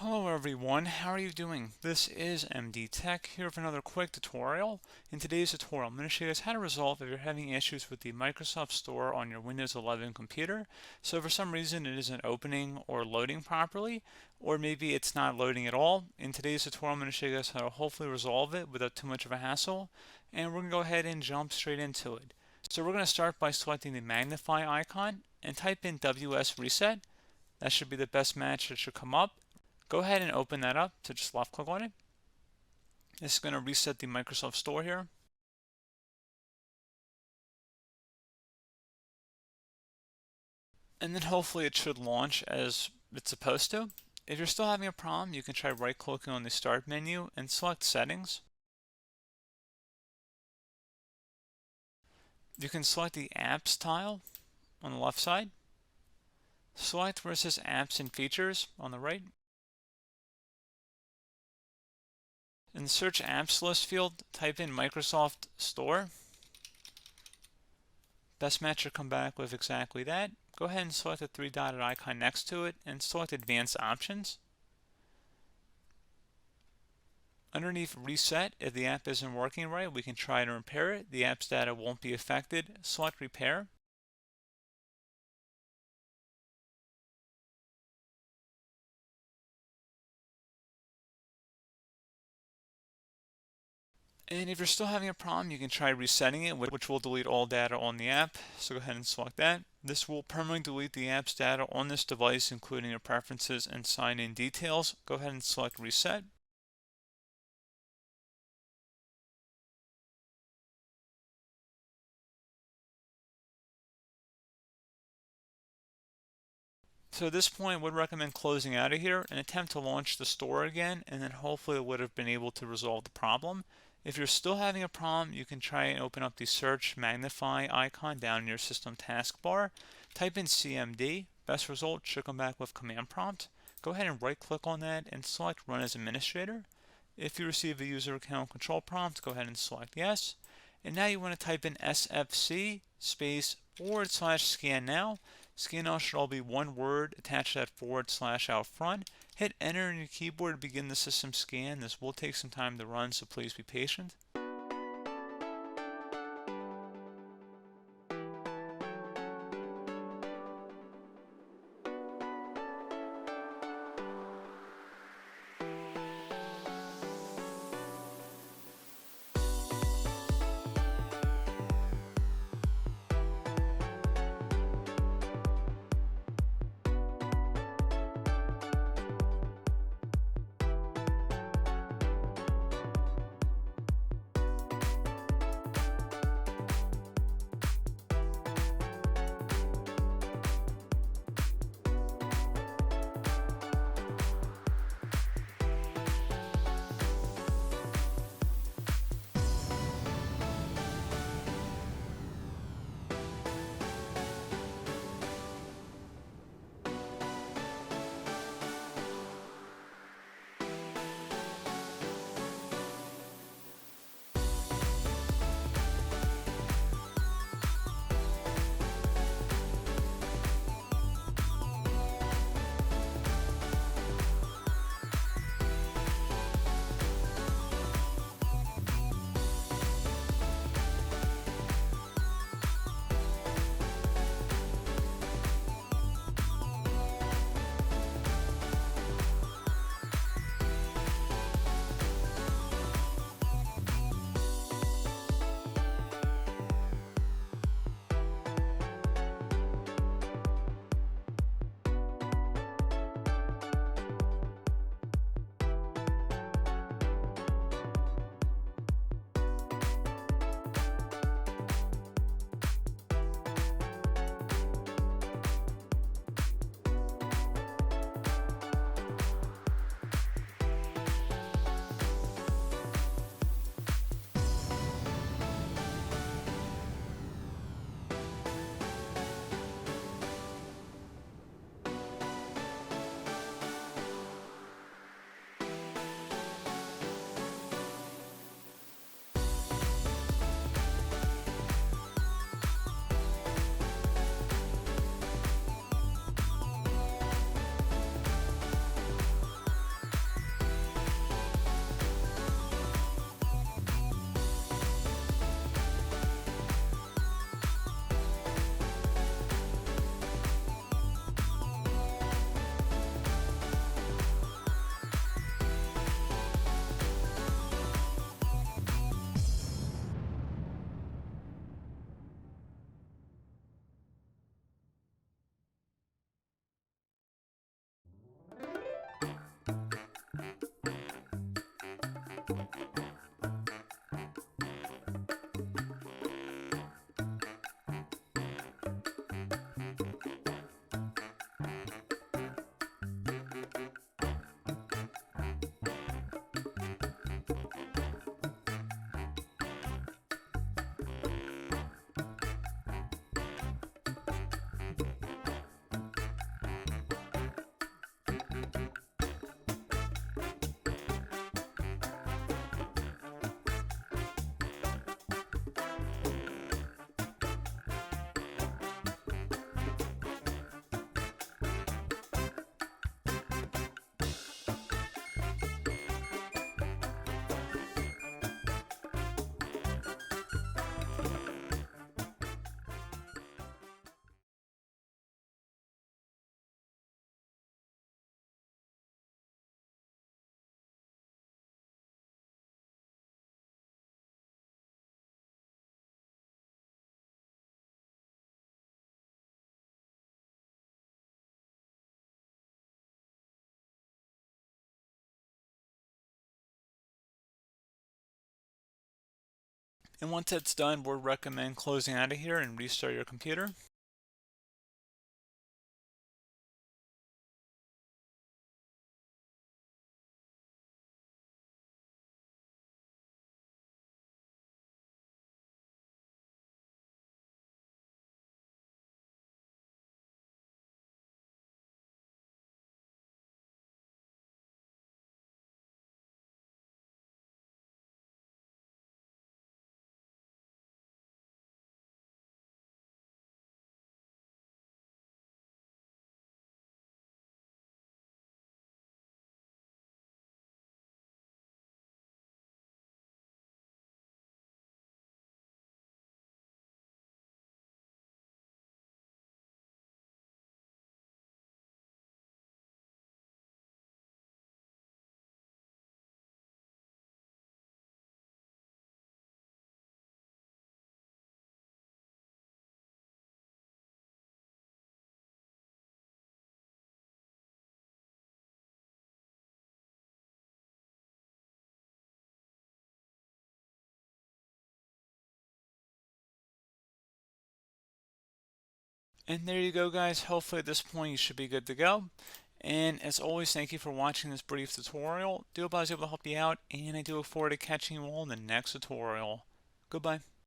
Hello everyone, how are you doing? This is MD Tech here with another quick tutorial. In today's tutorial, I'm going to show you guys how to resolve if you're having issues with the Microsoft Store on your Windows 11 computer. So for some reason it isn't opening or loading properly, or maybe it's not loading at all. In today's tutorial, I'm going to show you guys how to hopefully resolve it without too much of a hassle, and we're going to go ahead and jump straight into it. So we're going to start by selecting the magnify icon and type in WS Reset. That should be the best match that should come up. Go ahead and open that up to just left click on it. This is going to reset the Microsoft Store here. And then hopefully it should launch as it's supposed to. If you're still having a problem, you can try right clicking on the start menu and select settings. You can select the apps tile on the left side. Select where it says apps and features on the right. In the search apps list field, type in Microsoft Store. Best match will come back with exactly that. Go ahead and select the three-dotted icon next to it and select Advanced Options. Underneath Reset, if the app isn't working right, we can try to repair it. The app's data won't be affected. Select Repair. And if you're still having a problem, you can try resetting it, which will delete all data on the app. So go ahead and select that. This will permanently delete the app's data on this device, including your preferences and sign-in details. Go ahead and select Reset. So at this point, I would recommend closing out of here and attempt to launch the store again, and then hopefully it would have been able to resolve the problem. If you're still having a problem, you can try and open up the search magnify icon down in your system taskbar. Type in CMD. Best result should come back with command prompt. Go ahead and right click on that and select run as administrator. If you receive a user account control prompt, go ahead and select yes. And now you want to type in SFC space / scan now. Scan now should all be one word attached to that / out front. Hit enter on your keyboard to begin the system scan. This will take some time to run, so please be patient. And once that's done, we'd recommend closing out of here and restart your computer. And there you go, guys. Hopefully at this point you should be good to go. And as always, thank you for watching this brief tutorial. Do hope I was able to help you out, and I do look forward to catching you all in the next tutorial. Goodbye.